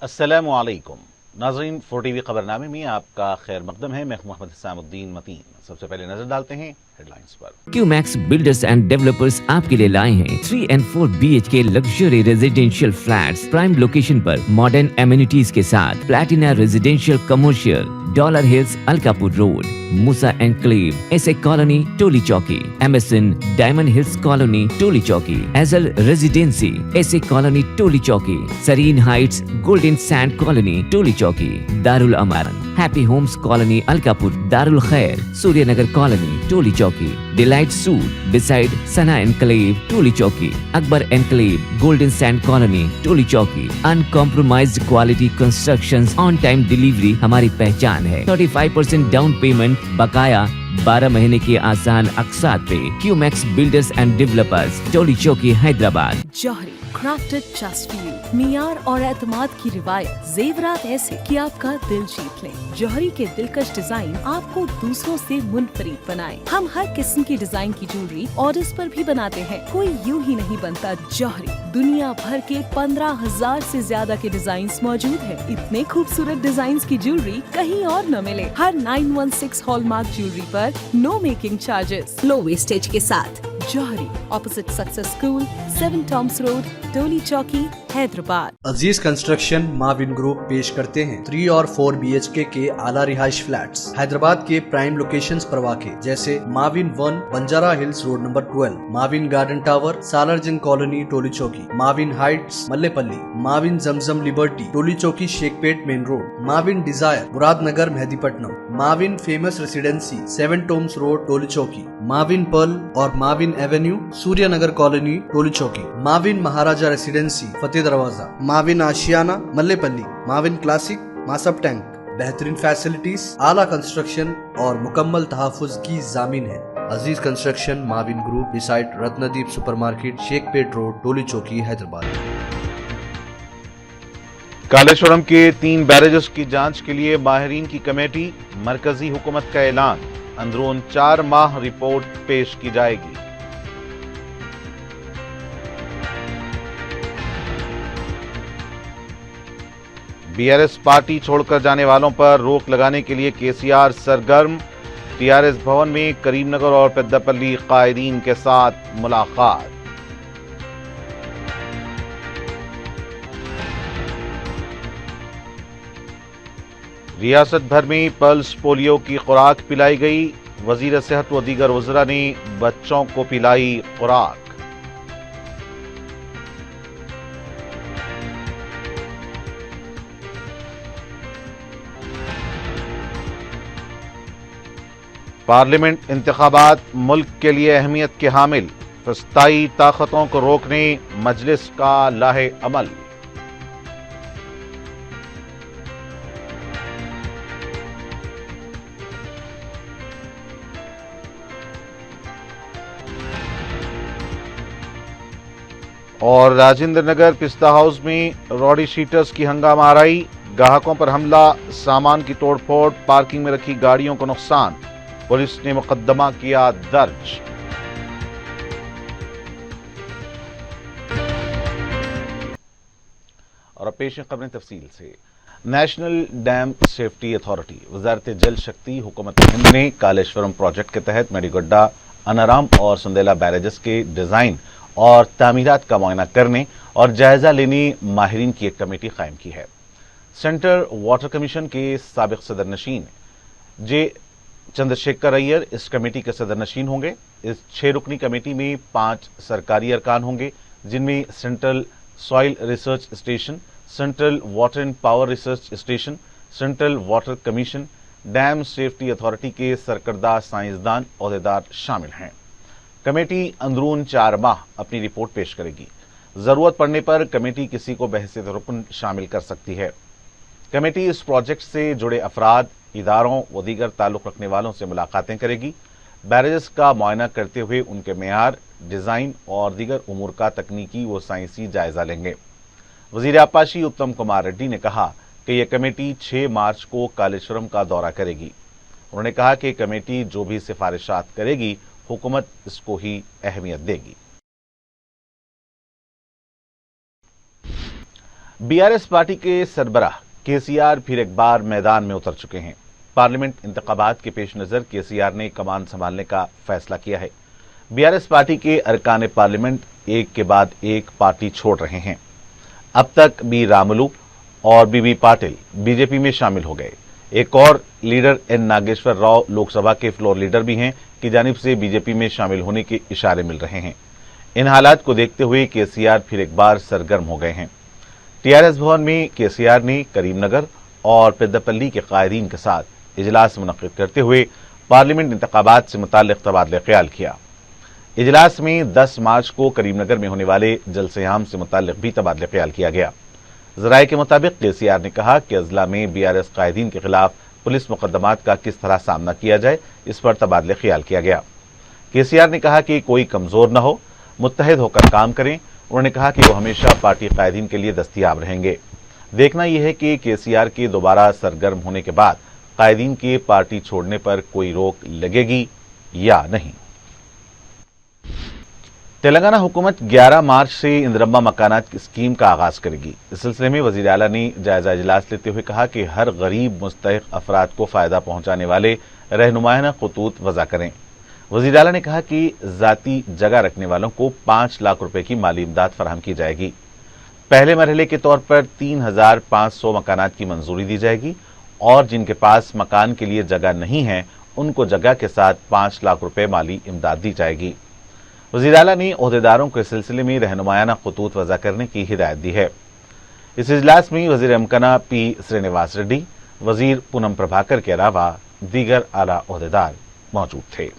अस्सलामु अलैकुम नाज़रीन, 4TV खबरनामे में आपका खैर मकदम है। मैं मोहम्मद हिसामुद्दीन मतीन। सबसे पहले नजर डालते हैं हेडलाइंस पर। क्यूमैक्स बिल्डर्स एंड डेवलपर्स आपके लिए लाए हैं 3 and 4 BHK luxury residential flats prime location पर मॉडर्न एमिनिटीज के साथ। Platina residential commercial, dollar hills, Alkapur road, Musa enclave, SA colony, Toli Chowki, MSN diamond hills colony, Toli Chowki, एजल residency, SA colony, Toli Chowki, Sareen heights, golden sand colony, Toli Chowki, Darul अमारन, happy homes colony, Alkapur, Darul Khair, Suryanagar colony, Toli Chowki, delight suite beside Sana enclave, Toli Chowki, Akbar enclave, golden sand colony, Toli चौकी। Uncompromised quality constructions, on time delivery हमारी पहचान है। 35% down payment, बकाया 12 महीने के आसान अकसात पे। QMax builders and developers, Toli Chowki, Hyderabad. Johri crafted just for you, मियार और एतमाद की रिवायत, जेवरात ऐसे कि आपका दिल जीत लें। जौहरी के दिलकश डिजाइन आपको दूसरों से मुनफरिद बनाए। हम हर किस्म की डिजाइन की ज्वेलरी ऑर्डर्स पर भी बनाते हैं। कोई यूं ही नहीं बनता जौहरी। दुनिया भर के 15,000 से ज्यादा के डिजाइन मौजूद है। इतने खूबसूरत डिजाइन की ज्वेलरी कहीं और न मिले। हर 916 हॉलमार्क ज्वेलरी पर no making charges, low wastage के साथ। Jauhari, opposite success school, 7 tombs road, Toli Chowki, Hyderabad. Aziz construction Mavin group पेश करते हैं 3 और 4 BHK के आला रिहाइश फ्लैट्स हैदराबाद के प्राइम लोकेशंस पर वाक़े, जैसे Mavin 1 Banjara hills road number 12, Mavin garden tower, Salarjung colony, Toli Chowki, Mavin heights, Mallepally, Mavin Zamzam liberty, Toli Chowki, Shaikpet main road, Mavin desire, Muradnagar, Mehdipatnam, Mavin famous residency, 7 tombs road, Toli Chowki, Mavin pearl और Mavin avenue, Suryanagar colony, Toli Chowki, Mavin Maharaja residency, Fateh Darwaza, Mavin Ashiyana, Mallepally, Mavin classic, Masab tank. बेहतरीन फैसिलिटीज, आला कंस्ट्रक्शन और मुकम्मल तहफ़्फ़ुज़ की ज़ामीन है। Aziz construction Mavin group beside Ratnadeep supermarket, Shaikpet road, Toli Chowki, Hyderabad. Kaleshwaram के 3 बैरेजेस की जांच के लिए माहिरीन की कमेटी, मरकजी हुकूमत का ऐलान, अंदरून 4 माह रिपोर्ट पेश की जाएगी। बीआरएस पार्टी छोड़कर जाने वालों पर रोक लगाने के लिए केसीआर सरगर्म, टीआरएस भवन में करीमनगर और पेद्दापल्ली कायदीन के साथ मुलाकात। रियासत भर में पल्स पोलियो की खुराक पिलाई गई। वजीर सेहत व दीगर वज़रा ने बच्चों को पिलाई खुराक। पार्लियामेंट इंतखाबात मुल्क के लिए अहमियत के हामिल, फस्ताई ताकतों को रोकने मजलिस का लाहे अमल। और राजेंद्र नगर पिस्ता हाउस में रॉडी शीटर्स की हंगामा आराई, ग्राहकों पर हमला, सामान की तोड़फोड़, पार्किंग में रखी गाड़ियों को नुकसान। पुलिस ने मुकदमा किया दर्ज। और अब पेश है खबरें तफसील से। नेशनल डैम सेफ्टी अथॉरिटी, वजारत जल शक्ति, हुकूमत हिंद ने कालेश्वरम प्रोजेक्ट के तहत मेडीगड्डा, अनाराम और संदेला बैरेजेस के डिजाइन और तामीरात का मुआयना करने और जायजा लेने माहिरीन की एक कमेटी कायम की है। सेंट्रल वाटर कमीशन के साबिक सदर नशीन जे चंद्रशेखर अय्यर इस कमेटी के सदर नशीन होंगे। इस 6 रुकनी कमेटी में 5 सरकारी अरकान होंगे, जिनमें central soil research station, central water and power research station, central water commission, dam safety authority के सरकर्दा साइंसदान ओहदेदार शामिल हैं। कमेटी अंदरून 4 माह अपनी रिपोर्ट पेश करेगी। जरूरत पड़ने पर कमेटी किसी को बहसीत रुकन शामिल कर सकती है। कमेटी इस प्रोजेक्ट से जुड़े अफराद, इदारों व दीगर ताल्लुक रखने वालों से मुलाकातें करेगी। बैरेजेस का मुआयना करते हुए उनके मेयार, डिजाइन और दीगर उमूर का तकनीकी व साइंसी जायजा लेंगे। वजीर आपाशी उत्तम कुमार रेड्डी ने कहा कि यह कमेटी 6 मार्च को कालेश्वरम का दौरा करेगी। उन्होंने कहा कि कमेटी जो भी सिफारिशात करेगी, हुकूमत इसको ही अहमियत देगी। बीआरएस पार्टी के सरबराह केसीआर फिर एक बार मैदान में उतर चुके हैं। पार्लियामेंट इंतखाबात के पेश नजर केसीआर ने कमान संभालने का फैसला किया है। बीआरएस पार्टी के अरकान पार्लियामेंट एक के बाद एक पार्टी छोड़ रहे हैं। अब तक बी रामुलु और बीबी पाटिल बीजेपी में शामिल हो गए। एक और लीडर एन नागेश्वर राव लोकसभा के फ्लोर लीडर भी हैं की जानिब से बीजेपी में शामिल होने के इशारे मिल रहे हैं। इन हालात को देखते हुए केसीआर फिर एक बार सरगर्म हो गए हैं। टीआरएस भवन में केसीआर ने करीमनगर और पेद्दापल्ली के कायदीन के साथ इजलास मुनक्किद करते हुए पार्लियामेंट इंतखाबात से मुताल्लिक तबादला ख्याल किया। इजलास में 10 मार्च को करीमनगर में होने वाले जलसे-ए-आम से मुताल्लिक भी तबादला ख्याल किया गया। ज़राए के मुताबिक केसीआर ने कहा कि अजला में बीआरएस कायदीन के खिलाफ पुलिस मुकदमात का किस तरह सामना किया जाए, इस पर तबादला ख्याल किया गया। केसीआर ने कहा कि कोई कमजोर न हो, मुत्तहिद होकर काम करें। उन्होंने कहा कि वो हमेशा पार्टी कायदीन के लिए दस्तयाब रहेंगे। देखना यह है कि केसीआर के दोबारा सरगर्म होने के बाद कायदीन के पार्टी छोड़ने पर कोई रोक लगेगी या नहीं। तेलंगाना हुकूमत 11 मार्च से इंदिरम्मा मकानात की स्कीम का आगाज करेगी। इस सिलसिले में वजीर आला ने जायजा इजलास लेते हुए कहा कि हर गरीब मुस्तहिक अफराद को फायदा पहुंचाने वाले रहनुमायाना खतूत वज़ा करें। वजीर आला ने कहा कि जाती जगह रखने वालों को 5 लाख रुपए की माली इमदाद फराहम की जाएगी। पहले मरहले के तौर पर 3500 मकानात की मंजूरी दी जाएगी और जिनके पास मकान के लिए जगह नहीं है उनको जगह के साथ 5 लाख रुपए माली इमदाद दी जाएगी। वज़ीर आला ने ओहदेदारों को इस सिलसिले में रहनुमायाना खतूत वज़ा करने की हिदायत दी है। इस इजलास में वज़ीर अमकना पी श्रीनिवास रेड्डी, वज़ीर पूनम प्रभाकर के अलावा दीगर आला ओहदेदार मौजूद थे।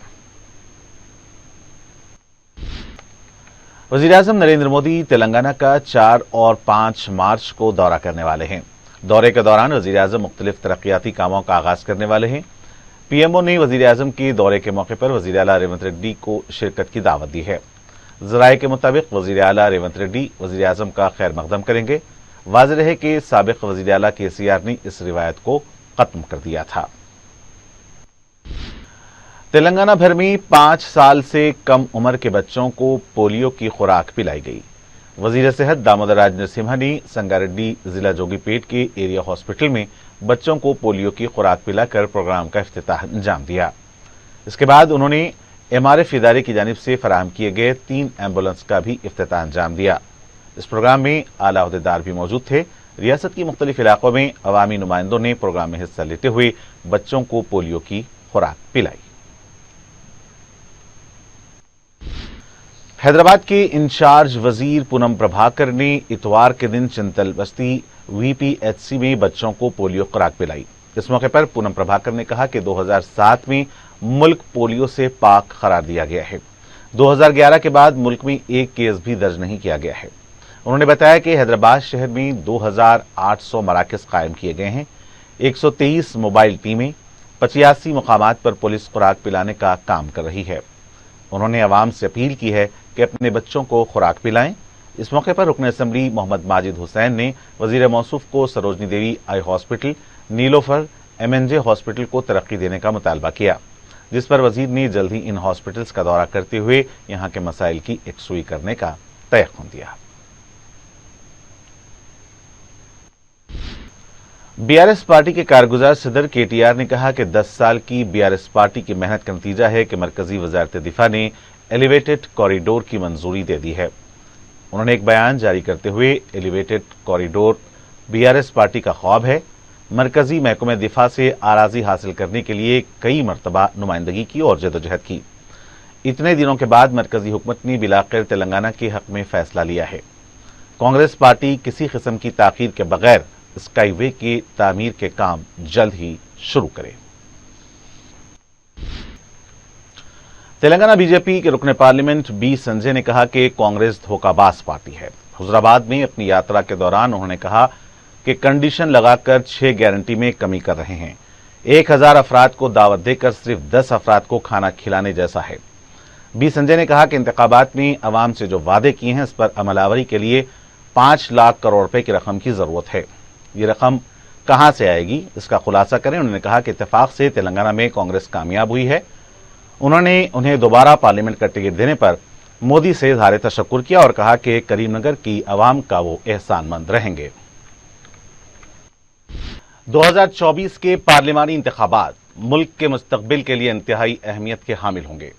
वज़ीर-ए-आज़म नरेंद्र मोदी तेलंगाना का 4 और 5 मार्च को दौरा करने वाले हैं। दौरे के दौरान वज़ीर-ए-आज़म मुख्तलिफ तरक्याती कामों का आगाज करने वाले हैं। पीएमओ ने वज़ीर-ए-आज़म के दौरे के मौके पर वज़ीर आला रेवंत रेड्डी को शिरकत की दावत दी है। ज़राए के मुताबिक वज़ीर आला रेवंत रेड्डी वज़ीर-ए-आज़म का खैर मकदम करेंगे। वाज़ेह है कि साबिक़ वज़ीर आला केसीआर ने इस रिवायत को खत्म कर दिया था। तेलंगाना भर में 5 साल से कम उम्र के बच्चों को पोलियो की खुराक पिलाई गई। वजीर सेहत दामोदर राज नरसिम्हा ने संगारेड्डी जिला जोगीपेट के एरिया हॉस्पिटल में बच्चों को पोलियो की खुराक पिलाकर प्रोग्राम का इफ्तिताह अंजाम दिया। इसके बाद उन्होंने एमआरएफ इदारे की जानिब से फराहम किए गए 3 एम्बुलेंस का भी इफ्तिताह अंजाम दिया। इस प्रोग्राम में आला अहदेदार भी मौजूद थे। रियासत के मुख्तलिफ इलाकों में अवामी नुमाइंदों ने प्रोग्राम में हिस्सा लेते हुए बच्चों को पोलियो की खुराक पिलाई। हैदराबाद के इंचार्ज वजीर पूनम प्रभाकर ने इतवार के दिन चिंतल बस्ती वीपीएचसी में बच्चों को पोलियो खुराक पिलाई। इस मौके पर पूनम प्रभाकर ने कहा कि 2007 में मुल्क पोलियो से पाक करार दिया गया है। 2011 के बाद मुल्क में एक केस भी दर्ज नहीं किया गया है। उन्होंने बताया कि हैदराबाद शहर में 2800 मराकज कायम किए गए हैं। 123 मोबाइल टीमें 85 मुकामात पर पुलिस खुराक पिलाने का काम कर रही है। उन्होंने अवाम से अपील की है कि अपने बच्चों को खुराक पिलाएं। इस मौके पर रुकन असम्बली मोहम्मद माजिद हुसैन ने वजीर मौसूफ को सरोजनी देवी आई हॉस्पिटल, नीलोफर एमएनजे हॉस्पिटल को तरक्की देने का मुतालबा किया, जिस पर वजीर ने जल्द ही इन हॉस्पिटल्स का दौरा करते हुए यहां के मसाइल की यकसुई करने का तयक़ुन दिया। बीआरएस पार्टी के कारगुजार सदर केटीआर ने कहा कि 10 साल की बीआरएस पार्टी की मेहनत का नतीजा है कि मरकजी वजारत दिफा ने एलिवेटेड कॉरिडोर की मंजूरी दे दी है। उन्होंने एक बयान जारी करते हुए एलिवेटेड कॉरिडोर बीआरएस पार्टी का ख्वाब है। मरकजी महकमे दिफा से आराजी हासिल करने के लिए कई मरतबा नुमाइंदगी की और जदोजहद की। इतने दिनों के बाद मरकजी हुकूमत ने बिलाखिर तेलंगाना के हक में फैसला लिया है। कांग्रेस पार्टी किसी किस्म की ताखीर के बगैर स्काई वे की तामीर के काम जल्द ही शुरू करे। तेलंगाना बीजेपी के रुकने पार्लियामेंट बी संजय ने कहा कि कांग्रेस धोखाबाज पार्टी है। हुजराबाद में अपनी यात्रा के दौरान उन्होंने कहा कि कंडीशन लगाकर 6 गारंटी में कमी कर रहे हैं। 1000 अफराद को दावत देकर सिर्फ 10 अफराद को खाना खिलाने जैसा है। बी संजय ने कहा कि इंतखाबात में अवाम से जो वादे किए हैं, इस पर अमलावरी के लिए 5 लाख करोड़ रुपए की रकम की जरूरत है। ये रकम कहां से आएगी, इसका खुलासा करें। उन्होंने कहा कि इत्तेफाक से तेलंगाना में कांग्रेस कामयाब हुई है। उन्होंने उन्हें दोबारा पार्लियामेंट का टिकट देने पर मोदी से इज़हार तशक्कुर किया और कहा कि करीमनगर की अवाम का वो एहसानमंद रहेंगे। 2024 के पार्लिमानी इंतखाबात मुल्क के मुस्तकबिल के लिए इंतहाई अहमियत के हामिल होंगे।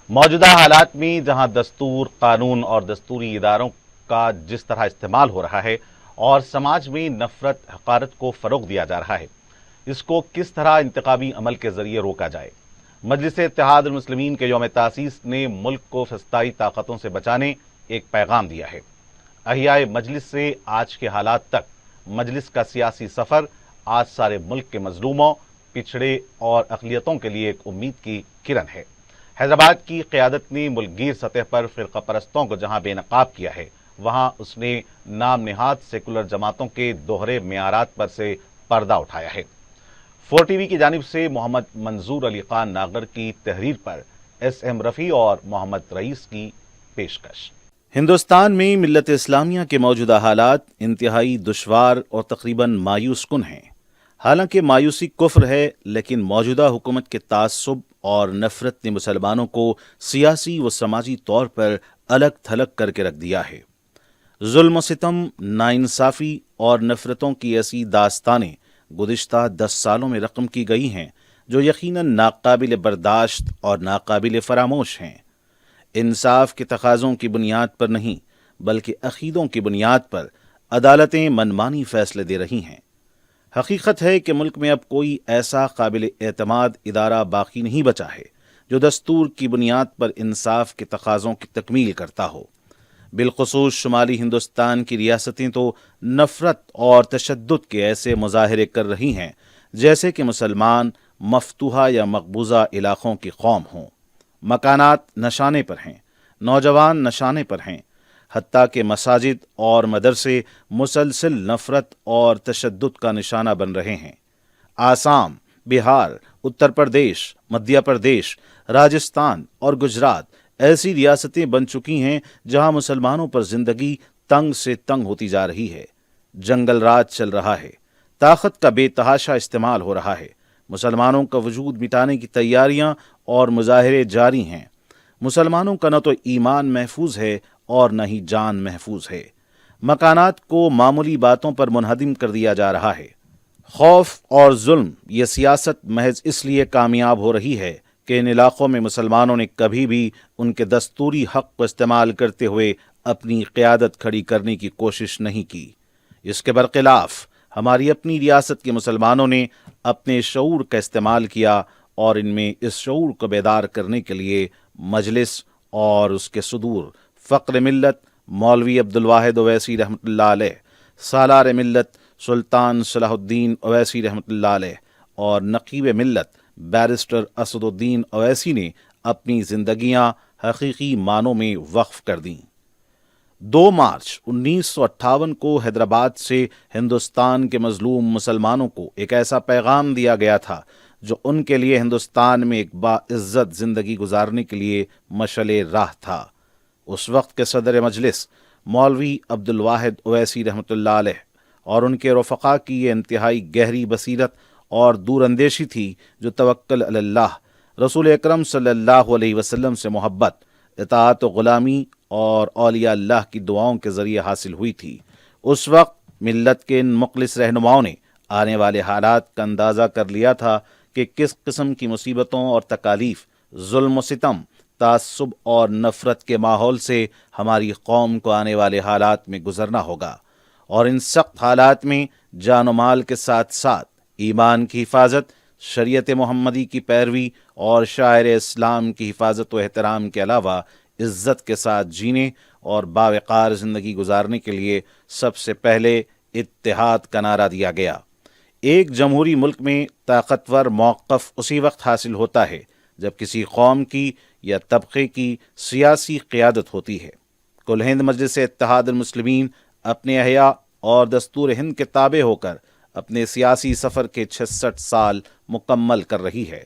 मौजूदा हालात में जहां दस्तूर, कानून और दस्तूरी इदारों का जिस तरह इस्तेमाल हो रहा है और समाज में नफरत, हकारत को फरोग दिया जा रहा है, इसको किस तरह इंतखाबी अमल के जरिए रोका जाए। मजलिस इत्तेहादुल मुस्लिमीन के यौम तासीस ने मुल्क को फस्ताई ताकतों से बचाने एक पैगाम दिया है। अहियाए मजलिस से आज के हालात तक मजलिस का सियासी सफर आज सारे मुल्क के मजलूमों, पिछड़े और अक़लियतों के लिए एक उम्मीद की किरण है। हैदराबाद की क़यादत ने मुल्कगीर सतह पर फ़िरक़ा परस्तों को जहां बेनकाब किया है, वहां उसने नाम निहाद सेकुलर जमातों के दोहरे मेयारात पर से पर्दा उठाया है। 4TV की जानिब से मोहम्मद मंजूर अली खान नागर की तहरीर पर SM रफ़ी और मोहम्मद रईस की पेशकश। हिंदुस्तान में मिल्लत इस्लामिया के मौजूदा हालात इंतहाई दुश्वार और तकरीबन मायूस कुन हैं। हालांकि मायूसी कुफ्र है, लेकिन मौजूदा हुकूमत के तासुब और नफरत ने मुसलमानों को सियासी व समाजी तौर पर अलग थलग करके रख दिया है। जुल्म, सितम, नाइंसाफ़ी और नफरतों की ऐसी दास्तानें गुज़िश्ता 10 सालों में रकम की गई हैं जो यकीनन नाकाबिल बर्दाश्त और नाकाबिल फरामोश हैं। इंसाफ के तकाज़ों की बुनियाद पर नहीं, बल्कि अक़ीदों की बुनियाद पर अदालतें मनमानी फ़ैसले दे रही हैं। हकीकत है कि मुल्क में अब कोई ऐसा काबिल एतमाद इदारा बाकी नहीं बचा है जो दस्तूर की बुनियाद पर इंसाफ के तकाज़ों की तकमील करता हो। बिलखुसूस शुमाली हिंदुस्तान की रियासतें तो नफरत और तशद्दुद के ऐसे मुजाहरे कर रही हैं जैसे कि मुसलमान मफतूहा या मकबूजा इलाक़ों की कौम हों। मकानात नशाने पर हैं, नौजवान नशाने पर हैं, हत्ता के मसाजिद और मदरसे मुसलसल नफरत और तशद्दुद का निशाना बन रहे हैं। आसाम, बिहार, उत्तर प्रदेश, मध्य प्रदेश, राजस्थान और गुजरात ऐसी रियासतें बन चुकी हैं जहां मुसलमानों पर जिंदगी तंग से तंग होती जा रही है। जंगल राज चल रहा है, ताकत का बेतहाशा इस्तेमाल हो रहा है, मुसलमानों का वजूद मिटाने की तैयारियां और मुजाहिरे जारी हैं। मुसलमानों का न तो ईमान महफूज है और न ही जान महफूज है। मकानात को मामूली बातों पर मुनहदिम कर दिया जा रहा है। खौफ और जुल्म ये सियासत महज इसलिए कामयाब हो रही है कि इन इलाक़ों में मुसलमानों ने कभी भी उनके दस्तूरी हक़ को इस्तेमाल करते हुए अपनी क़यादत खड़ी करने की कोशिश नहीं की। इसके बरख़िलाफ़ हमारी अपनी रियासत के मुसलमानों ने अपने शऊर का इस्तेमाल किया और इनमें इस शऊर को बेदार करने के लिए मजलिस और उसके सुदूर फ़क्र मिल्लत मौलवी अब्दुल वाहिद ओवैसी रहमतुल्लाह अलैह, सालार मिल्लत सुल्तान सलाहुद्दीन ओवैसी रहमतुल्लाह अलैह और नक़ीब मिल्लत बैरिस्टर असदुद्दीन ओवैसी ने अपनी ज़िंदगियां हकीकी मानों में वक्फ कर दीं। 2 मार्च 1958 को हैदराबाद से हिंदुस्तान के मजलूम मुसलमानों को एक ऐसा पैगाम दिया गया था जो उनके लिए हिंदुस्तान में एक बाइज़्ज़त ज़िंदगी गुजारने के लिए मशले राह था। उस वक्त के सदर मजलिस मौलवी अब्दुल वाहिद ओवैसी रहमतुल्लाह अलैह और उनके रफ़क़ा की ये इंतहाई गहरी बसीरत और दूरअंदेशी थी जो तवक्कुल अलल्लाह, रसूल अकरम सल्लल्लाहु अलैहि वसल्लम से मोहब्बत, इताअत व ग़ुलामी और औलिया अल्लाह की दुआओं के ज़रिए हासिल हुई थी। उस वक्त मिल्लत के इन मुख़लिस रहनुमाओं ने आने वाले हालात का अंदाज़ा कर लिया था कि किस किस्म की मुसीबतों और तकालीफ, जुल्म, सितम, तासुब और नफ़रत के माहौल से हमारी कौम को आने वाले हालात में गुजरना होगा और इन सख्त हालात में जान व माल के साथ साथ ईमान की हिफाजत, शरीयत मोहम्मदी की पैरवी और शायर इस्लाम की हिफाजत व एहतराम के अलावा इज़्ज़त के साथ जीने और बावक़ार ज़िंदगी गुजारने के लिए सबसे पहले इत्तेहाद का नारा दिया गया। एक जमहूरी मुल्क में ताकतवर मौक़िफ़ उसी वक्त हासिल होता है जब किसी कौम की या तबक़े की सियासी क़यादत होती है। कुल हिंद मजलिस इत्तेहादुल मुस्लिमीन अपने अहया और दस्तूर हिंद के ताबे होकर अपने सियासी सफ़र के 66 साल मुकम्मल कर रही है।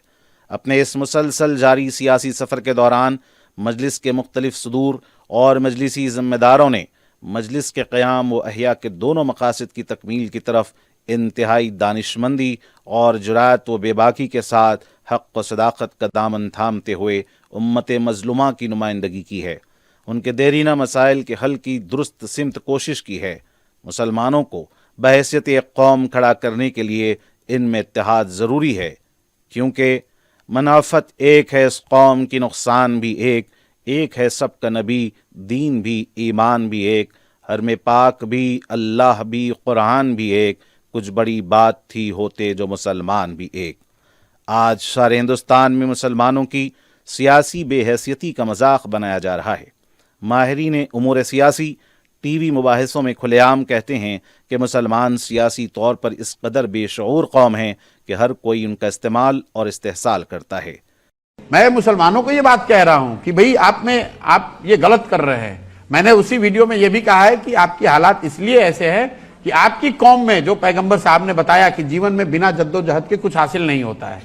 अपने इस मुसलसल जारी सियासी सफ़र के दौरान मजलिस के मुख्तलिफ सुदूर और मजलिसी ज़िम्मेदारों ने मजलिस के क़याम व अहया के दोनों मकासद की तकमील की तरफ इंतहाई दानिशमंदी और जुराअत व बेबाकी के साथ हक़ व सदाक़त का दामन थामते हुए उम्मत मज़लूमा की नुमाइंदगी की है। उनके देरीना मसाइल के हल की दुरुस्त सिमत कोशिश की है। मुसलमानों को बहैसियत एक कौम खड़ा करने के लिए ان میں اتحاد ضروری ہے، کیونکہ منافت ایک ہے، اس قوم کی نقصان بھی ایک ہے سب کا نبی، دین بھی ایمان بھی ایک، حرم پاک بھی اللہ بھی قرآن بھی ایک، کچھ بڑی بات تھی ہوتے جو مسلمان بھی ایک۔ آج سارے ہندوستان میں مسلمانوں کی سیاسی بے حیثیتی کا مذاق بنایا جا رہا ہے۔ ماہرین امور سیاسی ٹی وی مباحثوں میں کھلے عام کہتے ہیں کہ مسلمان سیاسی طور پر اس قدر بے شعور قوم ہیں کہ ہر کوئی ان کا استعمال اور استحصال کرتا ہے۔ میں مسلمانوں کو یہ بات کہہ رہا ہوں کہ بھئی آپ یہ غلط کر رہے ہیں۔ میں نے اسی ویڈیو میں یہ بھی کہا ہے کہ آپ کی حالات اس لیے ایسے ہیں کہ آپ کی قوم میں جو پیغمبر صاحب نے بتایا کہ جیون میں بنا جد و جہد کے کچھ حاصل نہیں ہوتا ہے،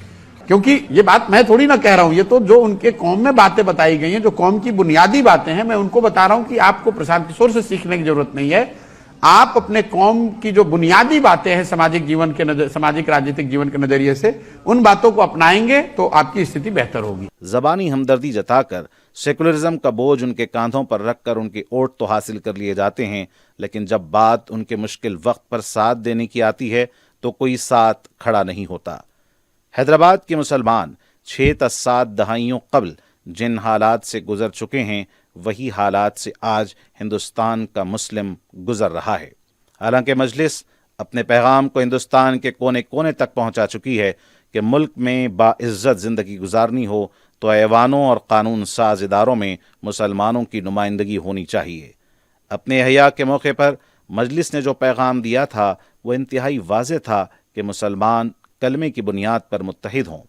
کیونکہ یہ بات میں تھوڑی نہ کہہ رہا ہوں، یہ تو جو ان کے قوم میں باتیں بتائی گئی ہیں، جو قوم کی بنیادی باتیں ہیں، میں ان کو بتا رہا ہوں کہ آپ کو پرشانت کشور سے سیکھنے کی ضرورت نہیں ہے۔ آپ اپنے قوم کی جو بنیادی باتیں ہیں سماجک راجنیتک جیون کے نظریے سے، ان باتوں کو اپنائیں گے تو آپ کی استھتی بہتر ہوگی۔ زبانی ہمدردی جتا کر سیکولرزم کا بوجھ ان کے کاندھوں پر رکھ کر ان کے اوٹ تو حاصل کر لیے جاتے ہیں، لیکن جب بات ان کے مشکل وقت پر ساتھ دینے کی آتی ہے تو کوئی ساتھ کھڑا نہیں ہوتا۔ حیدرآباد کے مسلمان 6 تا 7 دہائیوں قبل جن حالات سے گزر چکے ہیں، وہی حالات سے آج ہندوستان کا مسلم گزر رہا ہے۔ حالانکہ مجلس اپنے پیغام کو ہندوستان کے کونے کونے تک پہنچا چکی ہے کہ ملک میں باعزت زندگی گزارنی ہو تو ایوانوں اور قانون ساز اداروں میں مسلمانوں کی نمائندگی ہونی چاہیے۔ اپنے احیاء کے موقع پر مجلس نے جو پیغام دیا تھا وہ انتہائی واضح تھا کہ مسلمان کلمے کی بنیاد پر متحد ہوں،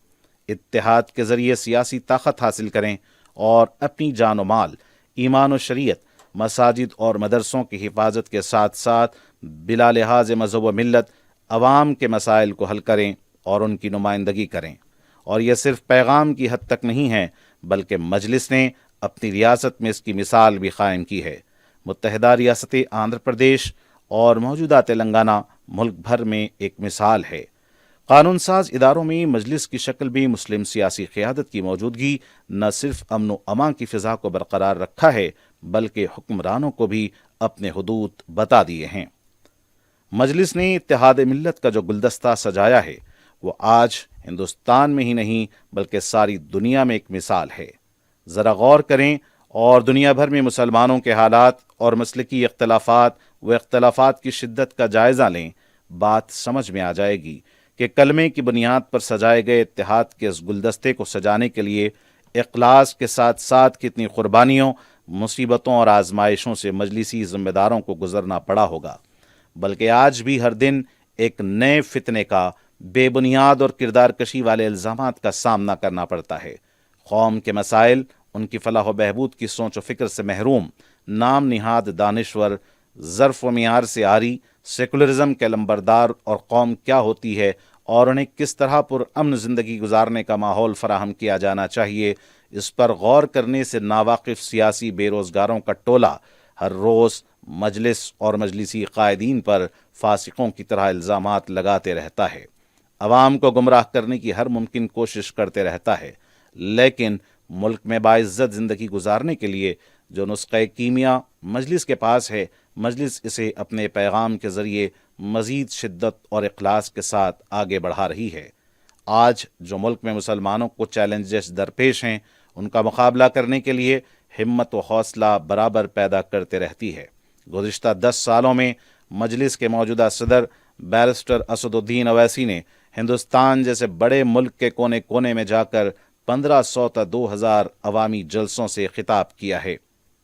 اتحاد کے ذریعے سیاسی طاقت حاصل کریں اور اپنی جان و مال، ایمان و شریعت، مساجد اور مدرسوں کی حفاظت کے ساتھ ساتھ بلا لحاظ مذہب و ملت عوام کے مسائل کو حل کریں اور ان کی نمائندگی کریں۔ اور یہ صرف پیغام کی حد تک نہیں ہے، بلکہ مجلس نے اپنی ریاست میں اس کی مثال بھی قائم کی ہے۔ متحدہ ریاست آندھرا پردیش اور موجودہ تلنگانہ ملک بھر میں ایک مثال ہے۔ قانون ساز اداروں میں مجلس کی شکل میں مسلم سیاسی قیادت کی موجودگی نہ صرف امن و امان کی فضا کو برقرار رکھا ہے، بلکہ حکمرانوں کو بھی اپنے حدود بتا دیے ہیں۔ مجلس نے اتحاد ملت کا جو گلدستہ سجایا ہے وہ آج ہندوستان میں ہی نہیں بلکہ ساری دنیا میں ایک مثال ہے۔ ذرا غور کریں اور دنیا بھر میں مسلمانوں کے حالات اور مسلکی اختلافات کی شدت کا جائزہ لیں، بات سمجھ میں آ جائے گی کہ کلمے کی بنیاد پر سجائے گئے اتحاد کے اس گلدستے کو سجانے کے لیے اخلاص کے ساتھ ساتھ کتنی قربانیوں، مصیبتوں اور آزمائشوں سے مجلسی ذمہ داروں کو گزرنا پڑا ہوگا۔ بلکہ آج بھی ہر دن ایک نئے فتنے کا، بے بنیاد اور کردار کشی والے الزامات کا سامنا کرنا پڑتا ہے۔ قوم کے مسائل، ان کی فلاح و بہبود کی سوچ و فکر سے محروم، نام نہاد دانشور، ظرف و معیار سے عاری، سیکولرزم کے لمبردار اور قوم کیا ہوتی ہے اور انہیں کس طرح پر امن زندگی گزارنے کا ماحول فراہم کیا جانا چاہیے، اس پر غور کرنے سے ناواقف سیاسی بے روزگاروں کا ٹولہ ہر روز مجلس اور مجلسی قائدین پر فاسقوں کی طرح الزامات لگاتے رہتا ہے، عوام کو گمراہ کرنے کی ہر ممکن کوشش کرتے رہتا ہے، لیکن ملک میں باعزت زندگی گزارنے کے لیے جو نسخہ کیمیا مجلس کے پاس ہے، مجلس اسے اپنے پیغام کے ذریعے مزید شدت اور اخلاص کے ساتھ آگے بڑھا رہی ہے۔ آج جو ملک میں مسلمانوں کو چیلنجز درپیش ہیں، ان کا مقابلہ کرنے کے لیے ہمت و حوصلہ برابر پیدا کرتے رہتی ہے۔ گزشتہ 10 سالوں میں مجلس کے موجودہ صدر بیرسٹر اسد الدین اویسی نے ہندوستان جیسے بڑے ملک کے کونے کونے میں جا کر 1500 تا 2000 عوامی جلسوں سے خطاب کیا ہے،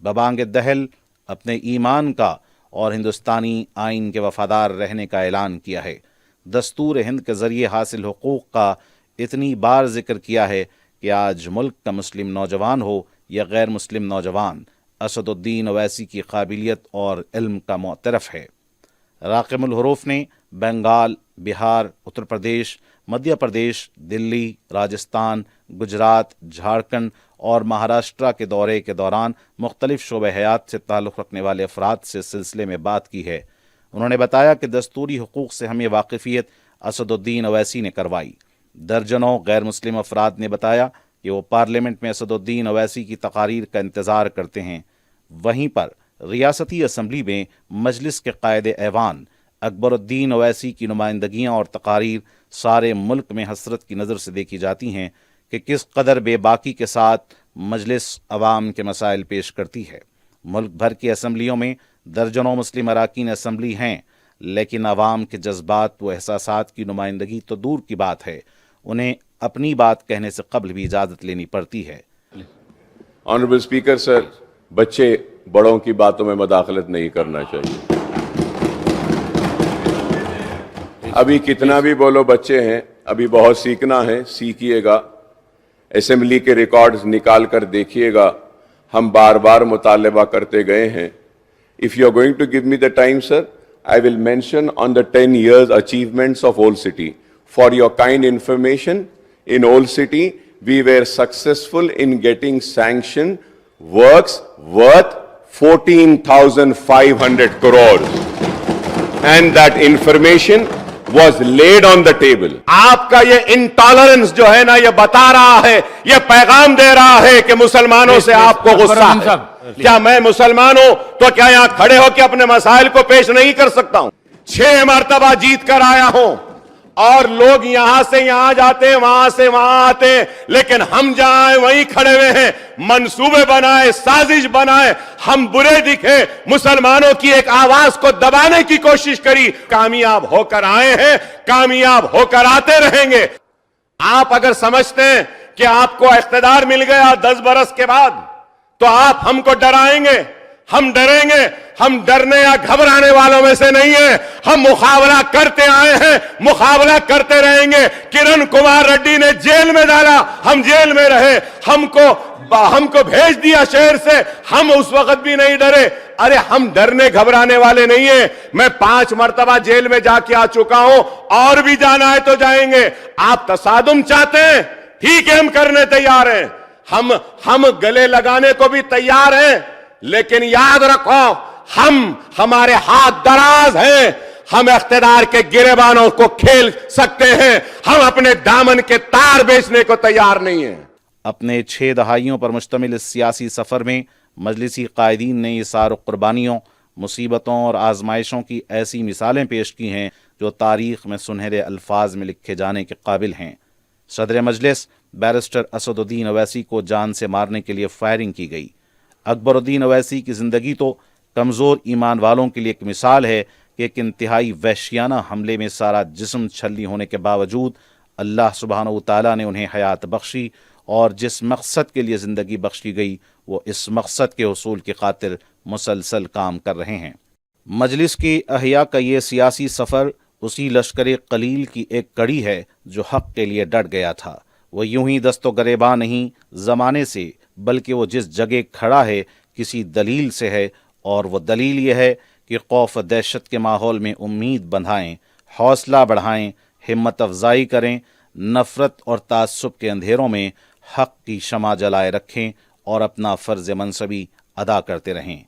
ببانگ دہل اپنے ایمان کا اور ہندوستانی آئین کے وفادار رہنے کا اعلان کیا ہے۔ دستور ہند کے ذریعے حاصل حقوق کا اتنی بار ذکر کیا ہے کہ آج ملک کا مسلم نوجوان ہو یا غیر مسلم نوجوان، اسد الدین اویسی کی قابلیت اور علم کا معترف ہے۔ راقم الحروف نے بنگال، بہار، اتر پردیش، مدھیہ پردیش، دلی، راجستھان، گجرات، جھارکھنڈ اور مہاراشٹرا کے دورے کے دوران مختلف شعبہ حیات سے تعلق رکھنے والے افراد سے سلسلے میں بات کی ہے۔ انہوں نے بتایا کہ دستوری حقوق سے ہمیں واقفیت اسد الدین اویسی نے کروائی۔ درجنوں غیر مسلم افراد نے بتایا کہ وہ پارلیمنٹ میں اسد الدین اویسی کی تقاریر کا انتظار کرتے ہیں۔ وہیں پر ریاستی اسمبلی میں مجلس کے قائد ایوان اکبر الدین اویسی کی نمائندگیاں اور تقاریر سارے ملک میں حسرت کی نظر سے دیکھی جاتی ہیں کہ کس قدر بے باکی کے ساتھ مجلس عوام کے مسائل پیش کرتی ہے۔ ملک بھر کی اسمبلیوں میں درجنوں مسلم اراکین اسمبلی ہیں، لیکن عوام کے جذبات و احساسات کی نمائندگی تو دور کی بات ہے، انہیں اپنی بات کہنے سے قبل بھی اجازت لینی پڑتی ہے۔ آنریبل اسپیکر سر، بچے بڑوں کی باتوں میں مداخلت نہیں کرنا چاہیے۔ ابھی کتنا بھی بولو بچے ہیں، ابھی بہت سیکھنا ہے، سیکھیے گا۔ اسمبلی کے ریکارڈز نکال کر دیکھیے گا، ہم بار بار مطالبہ کرتے گئے ہیں۔ If you are going to give me the time, sir, I will mention on the 10 years achievements of Old City. For your kind information, in Old City, we were successful in getting sanctioned works worth 14,500 crores. And that information was laid on the table. آپ کا یہ intolerance جو ہے نا، یہ بتا رہا ہے، یہ پیغام دے رہا ہے کہ مسلمانوں سے آپ کو غصہ ہے۔ کیا میں مسلمان ہوں تو کیا یہاں کھڑے ہو کے اپنے مسائل کو پیش نہیں کر سکتا ہوں؟ 6 مرتبہ جیت کر آیا ہوں، اور لوگ یہاں سے یہاں جاتے ہیں، وہاں سے وہاں آتے ہیں، لیکن ہم جہاں ہیں وہیں کھڑے ہوئے ہیں۔ منصوبے بنائے، سازش بنائے، ہم برے دکھے، مسلمانوں کی ایک آواز کو دبانے کی کوشش کری، کامیاب ہو کر آئے ہیں، کامیاب ہو کر آتے رہیں گے۔ آپ اگر سمجھتے ہیں کہ آپ کو اقتدار مل گیا 10 برس کے بعد تو آپ ہم کو ڈرائیں گے، ہم ڈریں گے؟ ہم ڈرنے یا گھبرانے والوں میں سے نہیں ہیں، ہم مقابلہ کرتے آئے ہیں، مقابلہ کرتے رہیں گے۔ کرن کمار ریڈی نے جیل میں ڈالا، ہم جیل میں رہے، ہم کو بھیج دیا شہر سے، ہم اس وقت بھی نہیں ڈرے۔ ارے ہم ڈرنے گھبرانے والے نہیں ہیں۔ میں 5 مرتبہ جیل میں جا کے آ چکا ہوں، اور بھی جانا ہے تو جائیں گے۔ آپ تصادم چاہتے ہیں، ٹھیک ہے، ہم کرنے تیار ہیں، ہم گلے لگانے کو بھی تیار ہیں، لیکن یاد رکھو ہمارے ہاتھ دراز ہیں، ہم اقتدار کے گریبانوں کو کھیل سکتے ہیں، ہم اپنے دامن کے تار بیچنے کو تیار نہیں ہیں۔ اپنے 6 دہائیوں پر مشتمل اس سیاسی سفر میں مجلسی قائدین نے اثار و قربانیوں، مصیبتوں اور آزمائشوں کی ایسی مثالیں پیش کی ہیں جو تاریخ میں سنہرے الفاظ میں لکھے جانے کے قابل ہیں۔ صدر مجلس بیرسٹر اسد الدین اویسی کو جان سے مارنے کے لیے فائرنگ کی گئی۔ اکبر الدین اویسی کی زندگی تو کمزور ایمان والوں کے لیے ایک مثال ہے کہ ایک انتہائی وحشیانہ حملے میں سارا جسم چھلنی ہونے کے باوجود اللہ سبحانہ و تعالیٰ نے انہیں حیات بخشی، اور جس مقصد کے لیے زندگی بخشی گئی وہ اس مقصد کے حصول کی خاطر مسلسل کام کر رہے ہیں۔ مجلس کی احیاء کا یہ سیاسی سفر اسی لشکر قلیل کی ایک کڑی ہے جو حق کے لیے ڈٹ گیا تھا۔ وہ یوں ہی دست و گریباں نہیں زمانے سے، بلکہ وہ جس جگہ کھڑا ہے کسی دلیل سے ہے، اور وہ دلیل یہ ہے کہ خوف و دہشت کے ماحول میں امید بندھائیں، حوصلہ بڑھائیں، ہمت افزائی کریں، نفرت اور تعصب کے اندھیروں میں حق کی شمع جلائے رکھیں اور اپنا فرض منصبی ادا کرتے رہیں۔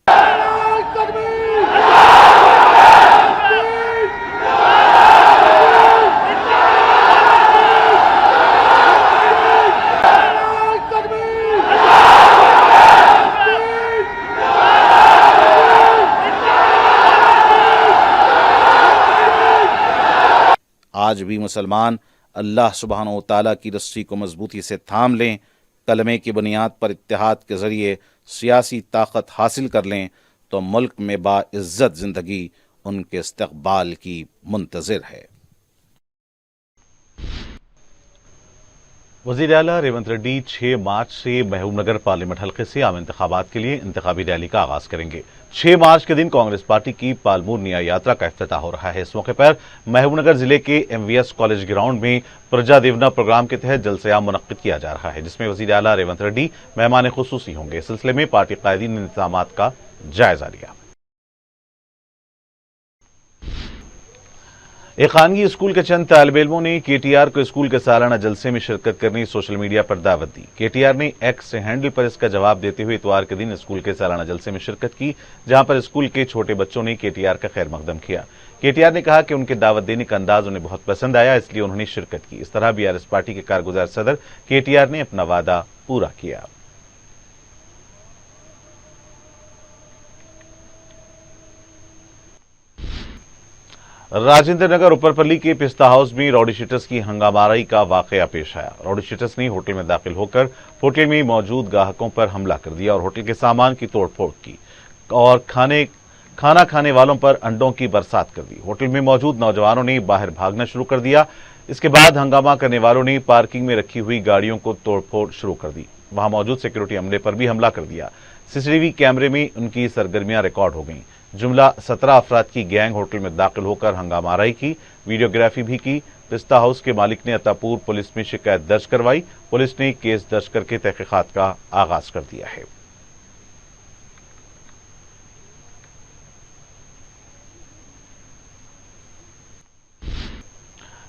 آج بھی مسلمان اللہ سبحانہ و تعالیٰ کی رسی کو مضبوطی سے تھام لیں، کلمے کی بنیاد پر اتحاد کے ذریعے سیاسی طاقت حاصل کر لیں تو ملک میں باعزت زندگی ان کے استقبال کی منتظر ہے۔ وزیر اعلیٰ ریونت ریڈی 6 مارچ سے محبوب نگر پارلیمنٹ حلقے سے عام انتخابات کے لیے انتخابی ریلی کا آغاز کریں گے۔ 6 مارچ کے دن کانگریس پارٹی کی پالمور نیا یاترا کا افتتاح ہو رہا ہے۔ اس موقع پر محبوب نگر ضلع کے MVS کالج گراؤنڈ میں پرجا دیونا پروگرام کے تحت جلسہ عام منعقد کیا جا رہا ہے، جس میں وزیر اعلیٰ ریونت ریڈی مہمان خصوصی ہوں گے۔ اس سلسلے میں پارٹی قائدین نے انتظامات کا جائزہ لیا۔ ایک خانگی اسکول کے چند طالب علموں نے KTR کو اسکول کے سالانہ جلسے میں شرکت کرنے سوشل میڈیا پر دعوت دی۔ KTR نے ایکس ہینڈل پر اس کا جواب دیتے ہوئے اتوار کے دن اسکول کے سالانہ جلسے میں شرکت کی، جہاں پر اسکول کے چھوٹے بچوں نے KTR کا خیر مقدم کیا۔ KTR نے کہا کہ ان کے دعوت دینے کا انداز انہیں بہت پسند آیا، اس لیے انہوں نے شرکت کی۔ اس طرح BRS پارٹی کے کارگزار صدر KTR نے اپنا وعدہ پورا کیا۔ राजेंद्र नगर उपरपल्ली के पिस्ता हाउस में रॉडी शीटर्स की हंगामाराई का वाकया पेश आया। रॉडी शीटर्स ने होटल में दाखिल होकर होटल में मौजूद ग्राहकों पर हमला कर दिया और होटल के सामान की तोड़फोड़ की और खाना खाने वालों पर अंडों की बरसात कर दी। होटल में मौजूद नौजवानों ने बाहर भागना शुरू कर दिया। इसके बाद हंगामा करने वालों ने पार्किंग में रखी हुई गाड़ियों को तोड़फोड़ शुरू कर दी। वहां मौजूद सिक्योरिटी अमले पर भी हमला कर दिया। सीसीटीवी कैमरे में उनकी सरगर्मियां रिकॉर्ड हो गईं। जुमला 17 अफराद की गैंग होटल में दाखिल होकर हंगामाराई की, वीडियोग्राफी भी की। पिस्ता हाउस के मालिक ने अतापुर पुलिस में शिकायत दर्ज करवाई। पुलिस ने केस दर्ज करके तहकीकात का आगाज कर दिया है।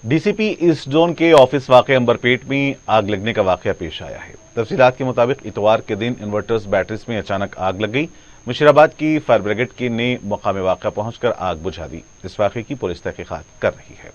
डीसीपी ईस्ट जोन के ऑफिस वाक़े अंबरपेट में आग लगने का वाकया पेश आया है। तफसीलात के मुताबिक इतवार के दिन इन्वर्टर्स बैटरीज में अचानक आग लग गई। मुशीराबाद की फायर ब्रिगेड ने मकाम वाक़या पहुंचकर आग बुझा दी। इस वाक़े की पुलिस तहकीकात कर रही है।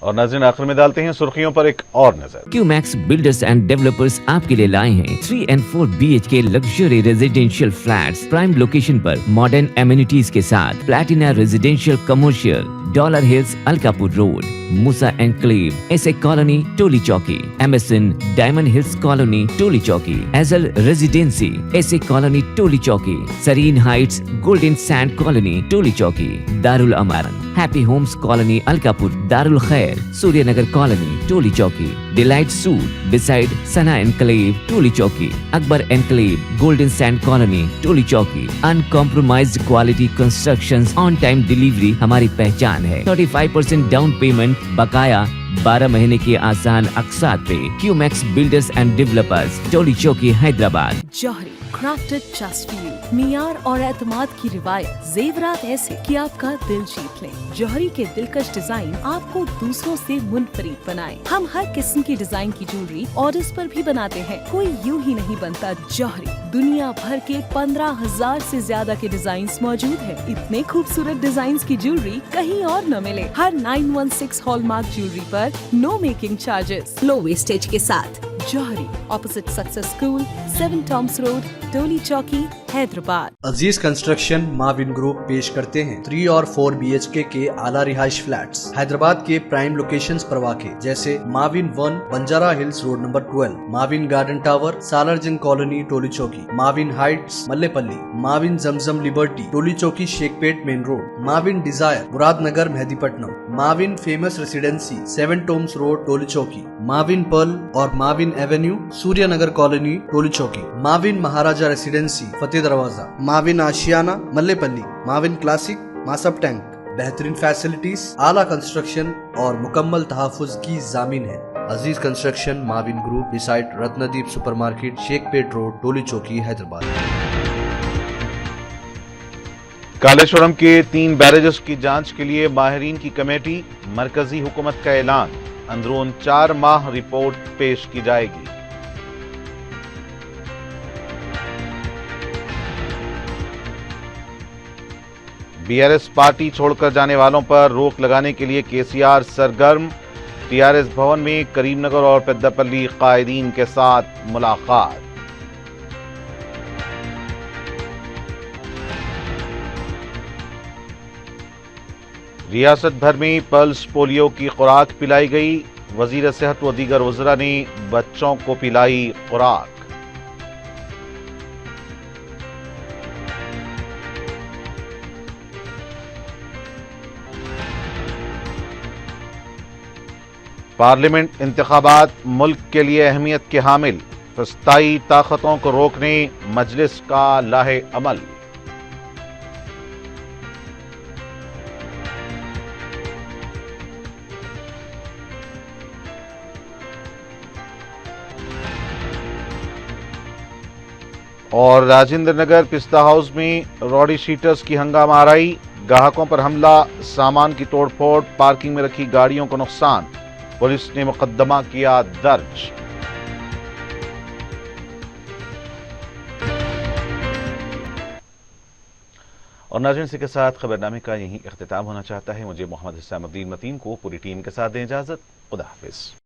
और नाज़रीन, आखिर में डालते हैं सुर्खियों पर एक और नजर। क्यूमैक्स बिल्डर्स एंड डेवलपर्स आपके लिए लाए हैं 3 and 4 BHK luxury residential flats prime location पर मॉडर्न एमिनिटीज के साथ। Platina residential commercial, dollar hills Alkapur road, Musa enclave, SA colony Toli Chowki, MSN diamond hills colony Toli Chowki, एजल residency SA colony Toli Chowki, Sareen heights golden sand colony Toli Chowki, Darul Aman happy homes colony Alkapur, Darul Khair Suryanagar colony Toli Chowki, delight suite beside Sana enclave Toli Chowki, Akbar enclave golden sand colony Toli चौकी। Uncompromised quality constructions, on time delivery हमारी पहचान है। 35% down payment, बकाया 12 महीने के आसान अक़सात पे। QMax builders and developers, Toli Chowki, Hyderabad. Johri crafted just for you, मियार और एतमाद की रिवायत, जेवरात ऐसे कि आपका दिल जीत लें। जौहरी के दिलकश डिजाइन आपको दूसरों से मुनफरिद बनाए। हम हर किस्म की डिजाइन की ज्वेलरी ऑर्डर्स पर भी बनाते हैं। कोई यूं ही नहीं बनता जौहरी। दुनिया भर के 15,000 से ज्यादा के डिजाइन मौजूद है। इतने खूबसूरत डिजाइन की ज्वेलरी कहीं और न मिले। हर 916 हॉलमार्क ज्वेलरी पर no making charges, low wastage के साथ। Jauhari, opposite success school, 7 tombs road, Toli Chowki, Hyderabad. Aziz construction Mavin group पेश करते हैं 3 और 4 BHK के आला रिहाइश फ्लैट्स हैदराबाद के प्राइम लोकेशंस पर वाक़े, जैसे Mavin 1 Banjara hills road number 12, Mavin garden tower Salarjung colony Toli Chowki, Mavin heights Mallepally, Mavin Zamzam liberty Toli Chowki Shaikpet main road, Mavin desire Muradnagar Mehdipatnam, Mavin famous residency 7 tombs road Toli Chowki, Mavin pearl और Mavin avenue Suryanagar colony Toli Chowki, Mavin Maharaja residency Fateh Darwaza, Mavin Ashiyana Mallepally, Mavin classic Masab tank. बेहतरीन फैसिलिटीज, आला कंस्ट्रक्शन और मुकम्मल तहफ़्फ़ुज़ की जामीन है। Aziz construction Mavin group beside Ratnadeep supermarket, Shaikpet road, Toli Chowki, Hyderabad. Kaleshwaram के 3 बैरेजेस की जांच के लिए माहिरीन की कमेटी, मरकजी हुकूमत का ऐलान, अंदरून 4 माह रिपोर्ट पेश की जाएगी। बीआरएस पार्टी छोड़कर जाने वालों पर रोक लगाने के लिए केसीआर सरगर्म। टीआरएस भवन में करीमनगर और पेद्दापल्ली कायदीन के साथ मुलाकात। रियासत भर में पल्स पोलियो की खुराक पिलाई गई। वजीर सेहत व दीगर वज़रा ने बच्चों को पिलाई खुराक। पार्लियामेंट इंतखाबात मुल्क के लिए अहमियत के हामिल, फस्ताई ताकतों को रोकने मजलिस का लाहे अमल। और राजेंद्र नगर पिस्ता हाउस में रॉडी शीटर्स की हंगामाराई, ग्राहकों पर हमला, सामान की तोड़फोड़, पार्किंग में रखी गाड़ियों को नुकसान। पुलिस ने मुकदमा किया दर्ज। और नाज़रीन, इसी के साथ खबरनामे का यहीं इख्तिताम होना चाहता है। मुझे मोहम्मद हिसामुद्दीन मतीन को पूरी टीम के साथ दें इजाजत। खुदा हाफिज।